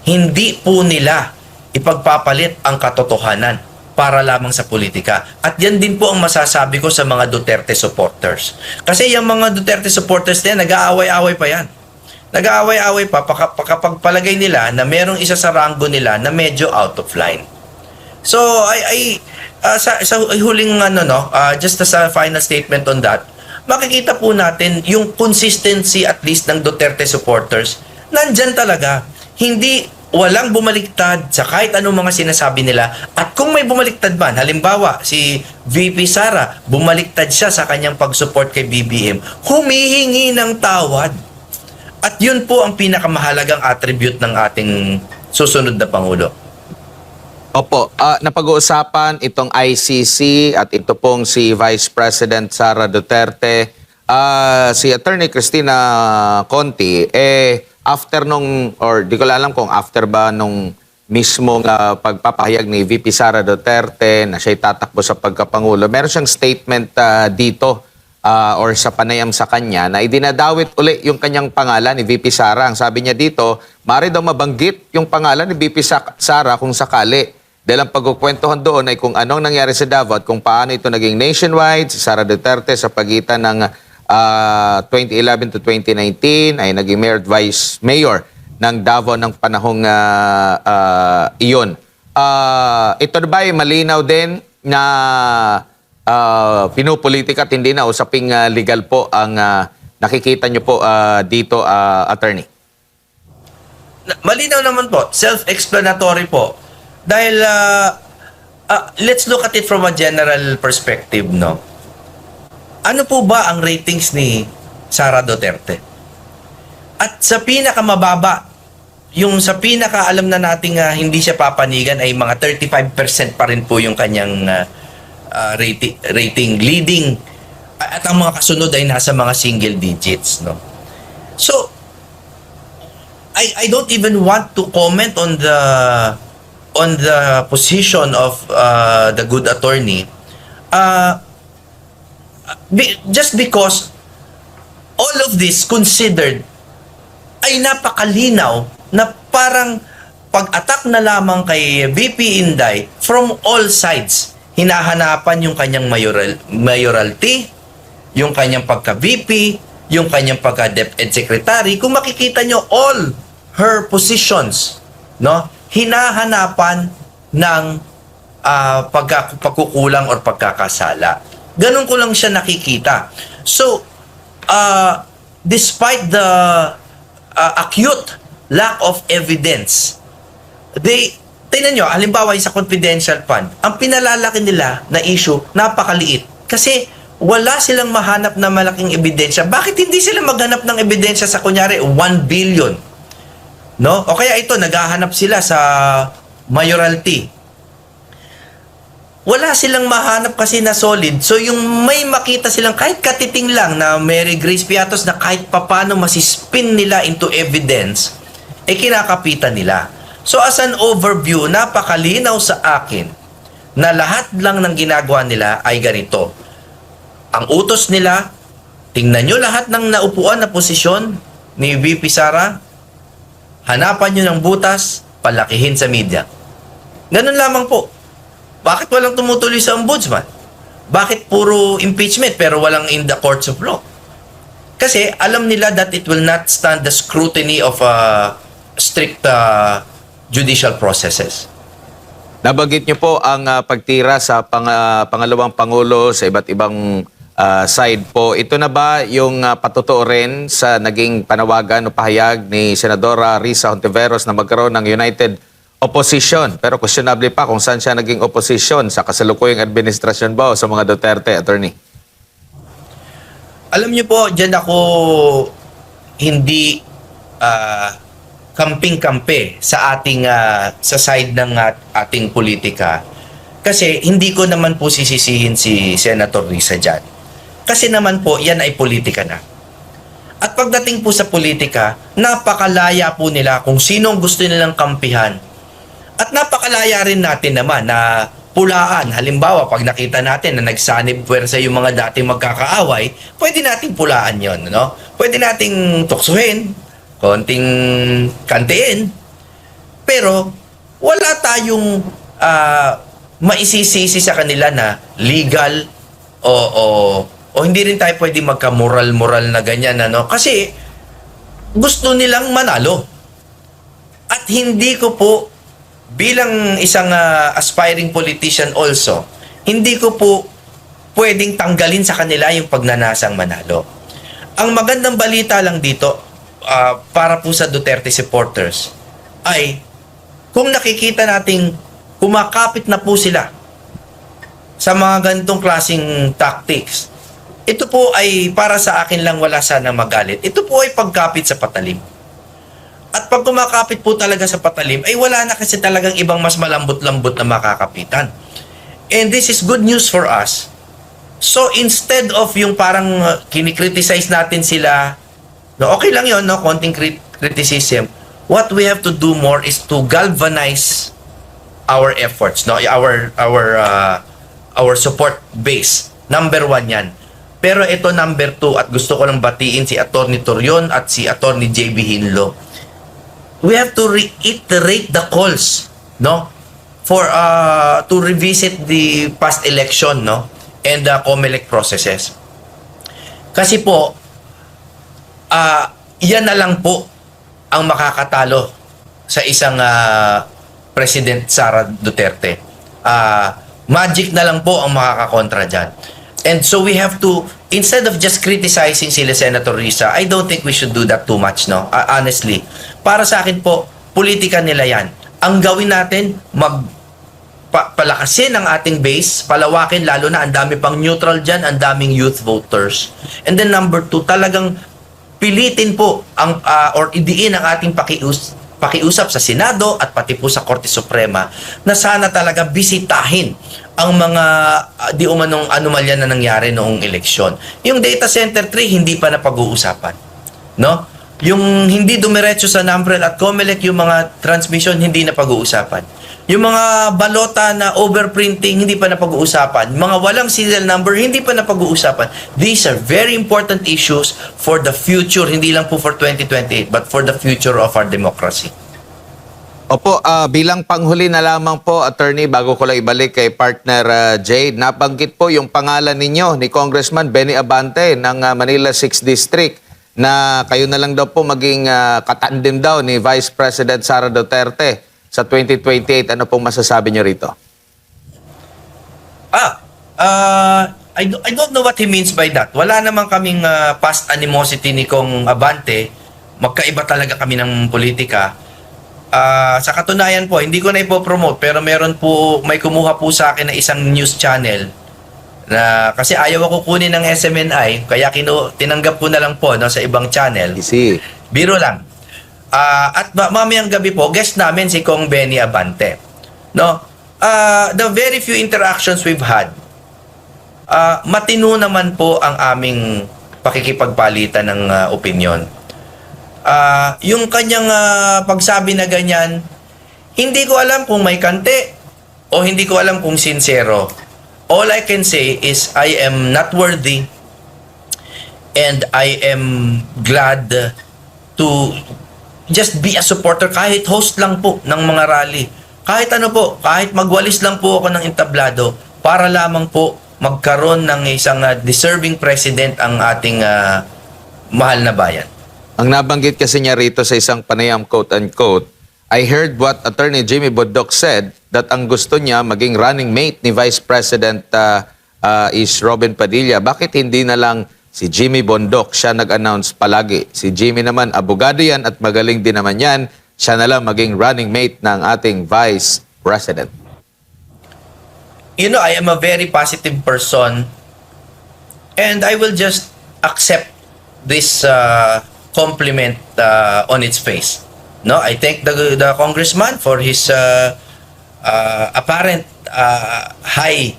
hindi po nila ipagpapalit ang katotohanan para lamang sa politika. At yan din po ang masasabi ko sa mga Duterte supporters. Kasi yung mga Duterte supporters na yan, nag-aaway-aaway pa yan. Nag-aaway-aaway pa kapag palagay nila na merong isa sa ranggo nila na medyo out of line. So, sa huling just as a final statement on that, makikita po natin yung consistency at least ng Duterte supporters. Nandyan talaga. Walang bumaliktad sa kahit anong mga sinasabi nila. At kung may bumaliktad man, halimbawa, si VP Sara, bumaliktad siya sa kanyang pag-support kay BBM, humihingi ng tawad. At yun po ang pinakamahalagang attribute ng ating susunod na Pangulo. Opo, napag-uusapan itong ICC at ito pong si Vice President Sara Duterte. Si Attorney Cristina Conti, after di ko alam kung after ba nung mismong pagpapahayag ni VP Sara Duterte na siya'y tatakbo sa pagkapangulo, meron siyang statement dito or sa panayam sa kanya na idinadawit uli yung kanyang pangalan ni VP Sara. Ang sabi niya dito, maaari daw mabanggit yung pangalan ni VP Sara kung sakali. Dahil ang pagkukwentuhan doon ay kung anong nangyari sa Davao at kung paano ito naging nationwide, si Sara Duterte sa pagitan ng 2011 to 2019 ay naging mayor at vice mayor ng Davao ng panahong iyon. Ito ba ay malinaw din na pinupolitika at hindi na usaping legal po ang nakikita nyo po dito, attorney? Malinaw naman po, self-explanatory po. Dahil let's look at it from a general perspective, no? Ano po ba ang ratings ni Sara Duterte? At sa pinakamababa, yung sa pinakaalam na nating hindi siya papanigan ay mga 35% pa rin po yung kanyang rating leading at ang mga kasunod ay nasa mga single digits, no? So I don't even want to comment on the position of the good attorney just because all of this considered ay napakalinaw na parang pag-attack na lamang kay VP Inday from all sides. Hinahanapan yung kanyang mayoralty, yung kanyang pagka-VP, yung kanyang pagka-DepEd Secretary. Kung makikita nyo, all her positions, no, hinahanapan ng pagkukulang or pagkakasala. Ganun ko lang siya nakikita. So, despite the acute lack of evidence, tingnan nyo, halimbawa sa confidential fund, ang pinalalaki nila na issue, napakaliit. Kasi wala silang mahanap na malaking ebidensya. Bakit hindi sila maghanap ng ebidensya sa kunyari 1 billion? No? O kaya ito, naghahanap sila sa mayoralty. wala silang mahanap kasi na solid. So yung may makita silang kahit katiting lang na Mary Grace Piatos na kahit papano masispin nila into evidence, kinakapitan nila. So as an overview, napakalinaw sa akin na lahat lang ng ginagawa nila ay ganito. Ang utos nila, tingnan nyo lahat ng naupuan na posisyon ni VP Sara, hanapan nyo ng butas, palakihin sa media. Ganun lamang po. Bakit walang tumutuloy sa ombudsman? Bakit puro impeachment pero walang in the courts of law? Kasi alam nila that it will not stand the scrutiny of strict judicial processes. Nabanggit niyo po ang pagtira sa pangalawang Pangulo sa iba't ibang side po. Ito na ba yung patutuo rin sa naging panawagan o pahayag ni Senadora Risa Hontiveros na magkaroon ng United Opposition? Pero questionable pa kung saan siya naging opposition, sa kasalukuyang administrasyon ba o sa mga Duterte, attorney? Alam niyo po, dyan ako hindi kamping-kampe sa ating sa side ng ating politika. Kasi hindi ko naman po sisisihin si Senator Risa dyan. Kasi naman po, yan ay politika na. At pagdating po sa politika, napakalaya po nila kung sino ang gusto nilang kampihan. At napakalaya rin natin naman na pulaan. Halimbawa, pag nakita natin na nagsanib puwersa yung mga dating magkakaaway, pwede nating pulaan yon, no? Pwede nating tuksuhin, konting kantiin, pero wala tayong maisisisi sa kanila na legal o hindi rin tayo pwede magka-moral na ganyan, ano? Kasi gusto nilang manalo. At hindi ko po bilang isang aspiring politician also, hindi ko po pwedeng tanggalin sa kanila yung pagnanasang manalo. Ang magandang balita lang dito, para po sa Duterte supporters, ay kung nakikita nating kumakapit na po sila sa mga ganitong klaseng tactics, ito po ay para sa akin lang, wala sana magalit. Ito po ay pagkapit sa patalim. At pag kumakapit po talaga sa patalim, ay wala na kasi talagang ibang mas malambot-lambot na makakapitan. And this is good news for us. So instead of yung parang kinikriticize natin sila, no, okay lang yon, no, konting criticism, what we have to do more is to galvanize our efforts, no, our support base. Number 1 yan. Pero ito number 2, at gusto ko lang batiin si Atty. Torion at si Atty. JB Hinlo. We have to reiterate the calls, no, for to revisit the past election, no, and the COMELEC processes. Kasi po, yan na lang po ang makakatalo sa isang President Sara Duterte. Magic na lang po ang makakakontra dyan. And so we have to, instead of just criticizing sila Senator Risa, I don't think we should do that too much, no? Honestly. Para sa akin po, politika nila yan. Ang gawin natin, palakasin ang ating base, palawakin, lalo na ang dami pang neutral dyan, ang daming youth voters. And then number 2, talagang pilitin po ang, or idiin ang ating pakiusap sa Senado at pati po sa Korte Suprema na sana talaga bisitahin ang mga di umanong anomalya na nangyari noong eleksyon. Yung data center 3 hindi pa napag-uusapan, no? Yung hindi dumiretso sa NAMPREL at COMELEC, yung mga transmission hindi na pag-uusapan. Yung mga balota na overprinting hindi pa na pag-uusapan. Mga walang serial number hindi pa na pag-uusapan. These are very important issues for the future, hindi lang po for 2028 but for the future of our democracy. Opo, bilang panghuli na lamang po, attorney, bago ko lang ibalik kay partner Jade, nabanggit po yung pangalan ninyo ni Congressman Benny Abante ng Manila 6th District na kayo na lang daw po maging katandem daw ni Vice President Sara Duterte sa 2028. Ano pong masasabi nyo rito? I don't know what he means by that. Wala namang kaming past animosity ni Kong Abante. Magkaiba talaga kami ng politika. Sa katunayan po, hindi ko na ipopromote, pero may kumuha po sa akin na isang news channel na kasi ayaw ako kunin ng SMNI, kaya tinanggap ko na lang po, no, sa ibang channel. Easy. Biro lang. At mamayang gabi po, guest namin si Kong Benny Abante. No? the very few interactions we've had, matino naman po ang aming pakikipagpalitan ng opinyon. Yung kanyang pagsabi na ganyan, hindi ko alam kung may kante o hindi ko alam kung sincero. All I can say is I am not worthy and I am glad to just be a supporter, kahit host lang po ng mga rally. Kahit ano po, kahit magwalis lang po ako ng entablado para lamang po magkaroon ng isang deserving president ang ating mahal na bayan. Ang nabanggit kasi niya rito sa isang panayam, quote-unquote, I heard what Attorney Jimmy Bondoc said that ang gusto niya maging running mate ni Vice President is Robin Padilla. Bakit hindi na lang si Jimmy Bondoc siya nag-announce palagi? Si Jimmy naman, abogado yan at magaling din naman yan. Siya na lang maging running mate ng ating Vice President. You know, I am a very positive person and I will just accept this compliment on its face. No, I thank the congressman for his apparent high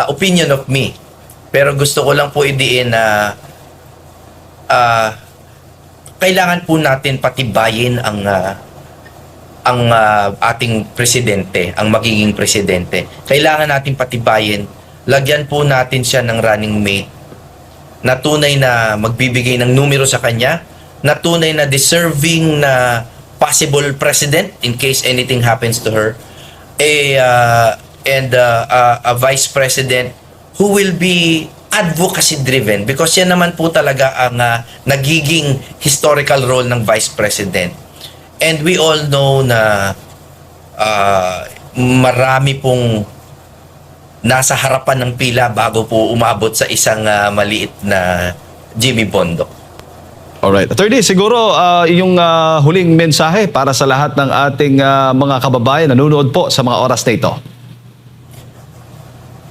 opinion of me. Pero gusto ko lang po idiin na kailangan po natin patibayin ang ating presidente, ang magiging presidente. Kailangan natin patibayin, lagyan po natin siya ng running mate na tunay na magbibigay ng numero sa kanya, na tunay na deserving na possible president in case anything happens to her, and a vice president who will be advocacy driven, because yan naman po talaga ang nagiging historical role ng vice president. And we all know na marami pong nasa harapan ng pila bago po umabot sa isang maliit na Jimmy Bondoc. Alright. Attorney, siguro yung huling mensahe para sa lahat ng ating mga kababayan na nanonood po sa mga oras na ito.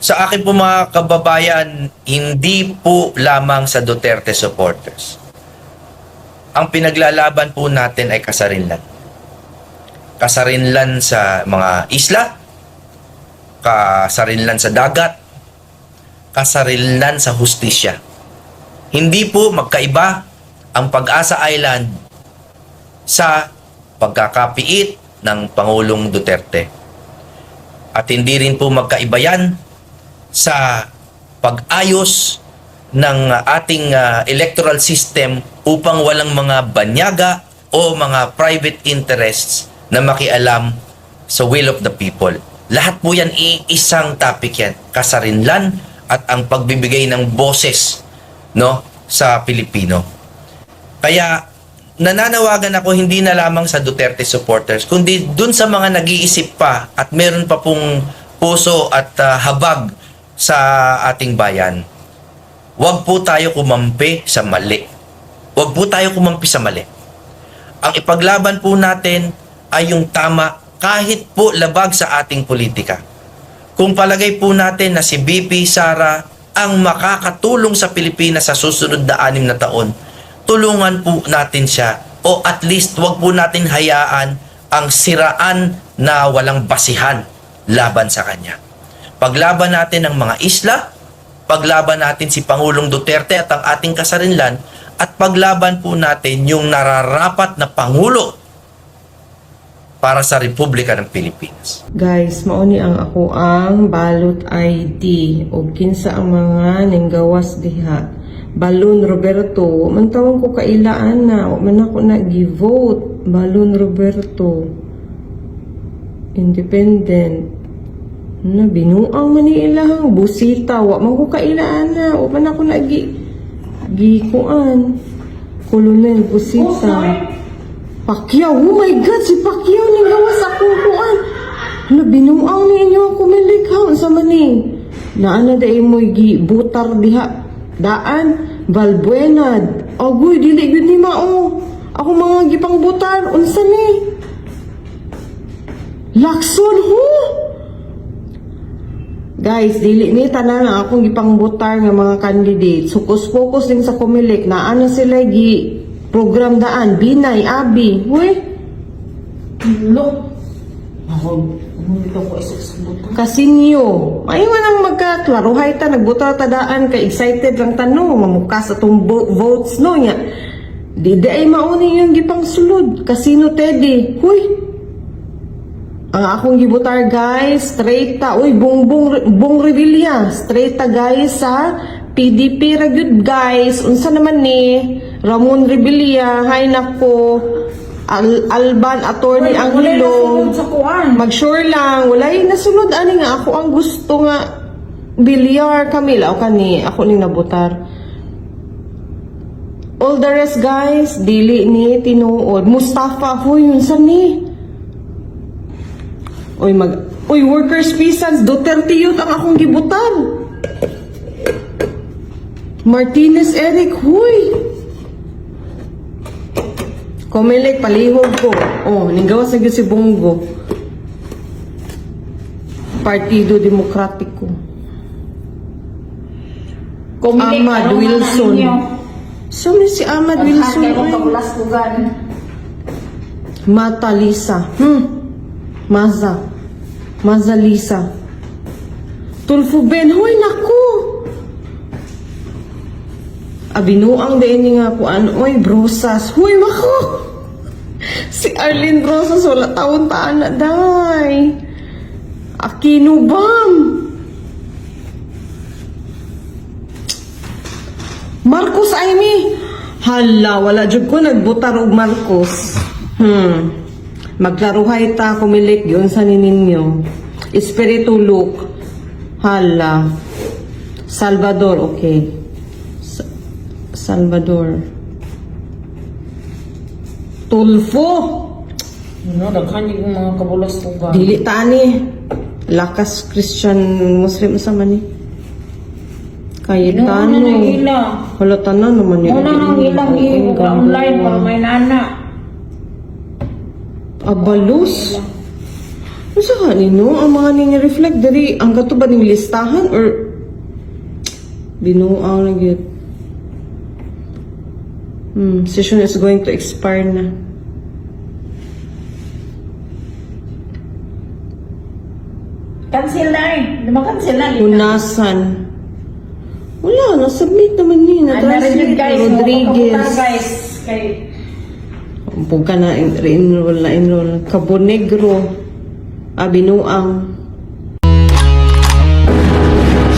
Sa akin po mga kababayan, hindi po lamang sa Duterte supporters. Ang pinaglalaban po natin ay kasarinlan. Kasarinlan sa mga isla, kasarinlan sa dagat, kasarinlan sa hustisya. Hindi po magkaiba ang Pag-asa Island sa pagkakapiit ng Pangulong Duterte. At hindi rin po magkaiba yan sa pag-ayos ng ating electoral system upang walang mga banyaga o mga private interests na makialam sa will of the people. Lahat po yan isang topic yan, kasarinlan at ang pagbibigay ng boses, no, sa Pilipino. Kaya nananawagan ako hindi na lamang sa Duterte supporters, kundi dun sa mga nag-iisip pa at meron pa pong puso at habag sa ating bayan. Huwag po tayo kumampi sa mali. Huwag po tayo kumampi sa mali. Ang ipaglaban po natin ay yung tama kahit po labag sa ating politika. Kung palagay po natin na si BP Sara ang makakatulong sa Pilipinas sa susunod na 6 na taon, tulungan po natin siya, o at least wag po natin hayaan ang siraan na walang basihan laban sa kanya. Paglaban natin ang mga isla, paglaban natin si Pangulong Duterte at ang ating kasarinlan, at paglaban po natin yung nararapat na Pangulo para sa Republika ng Pilipinas. Guys, mauni ang ako ang balot ID o kinsa ang mga ninggawas diha. Balon Roberto, man tawag ko kailaan na, man ako nag-vote. Balon Roberto, independent. Na binuang man ilahang busita, wa man ko kailaan na, wa man ako nag-gikuan. Colonel Busita. Pacquiao, oh my God, si Pacquiao ni gawas akong kuan. Hala, binuang ninyo ako milikhaw sa mani. Naana da imoy gibutar diha. Daan, Valbuenad. Agoy, dili gud ni mao. Ako mga gipang butar, unsa ni? Lakson ho. Guys, dili ni tanan ang akong gipang butar nga mga candidates. Focus din sa Comelec na ano sila gi program daan, Binay, Abi. Hoy. Look. Kasinyo. Ay, manang magkaklaruhay ta, nagbuta tadaan, ka excited lang tanong, mamukas atong votes, no, nya. Di ay mauni yung gipang sulod. Kasino, Teddy. Huy. Ang akong gibutar, guys, straight ta. Uy, Bong Revilla. Straight ta, guys, sa PDP ra gyud, guys. Unsa naman ni Ramon Revilla. Hay nako. Alban Attorney Angelo. Mag-sure lang. Wala yung nasunod. Ani nga, ako ang gusto nga Bilyar Camila. O kani, ako ning nabutar. All the rest, guys, dili ni tinuod. Mustafa, huy, yun sa ni. Uy, workers peasants, Duterte Youth ang akong gibutan. Martinez Eric, huy. Comelec, palihog ko. Oh, ninggawas na si Bongo. Partido Demokratiko. Ahmad Wilson. So, ni si Ahmad Wilson. Mata Lisa. Maza Lisa. Tulfo Ben. Hoy, naku. Abinuang din ni nga po ano. Oy, Brosas. Hoy, mako. Si Arlene Brosas. Wala taon taan na, day. Aquino Bam. Marcos Aimee. Hala, wala jud ko nagbutar og Marcos. Maglaruhay ta kumilik yun sa nininyo. Espiritu Luke. Hala. Salvador, okay. Salvador. Tulfo. No, daghan yung mga kabulas tugan. Dili tani. Lakas Christian Muslim sa man ni. Cayetano. Ano na ila? Wala tanan naman yun. Una nang ilang i-online para may nana. Abalos? Ano sa kanino? Ang mga nini-reflect dari, ang gato ba ning listahan or binuang na gyud? Session is going to expire na. Cancel na eh. Di ba cancel na? Unasan. Wala, na-submit naman ni. Na-translate. guys. Rodriguez. Guys. Kay... Huwag ka na enroll. Cabo Negro. Binuang.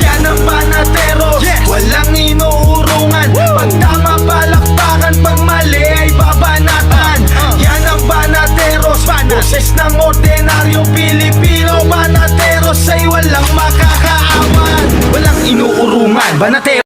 Yan ang panatero, walang inuurungan. Pag tama palakpakan, pag mali ay babanatan. Yan ang panateros, boses ng ordinaryo Pilipino. Panateros ay walang makakaawan, walang inuurungan. Banat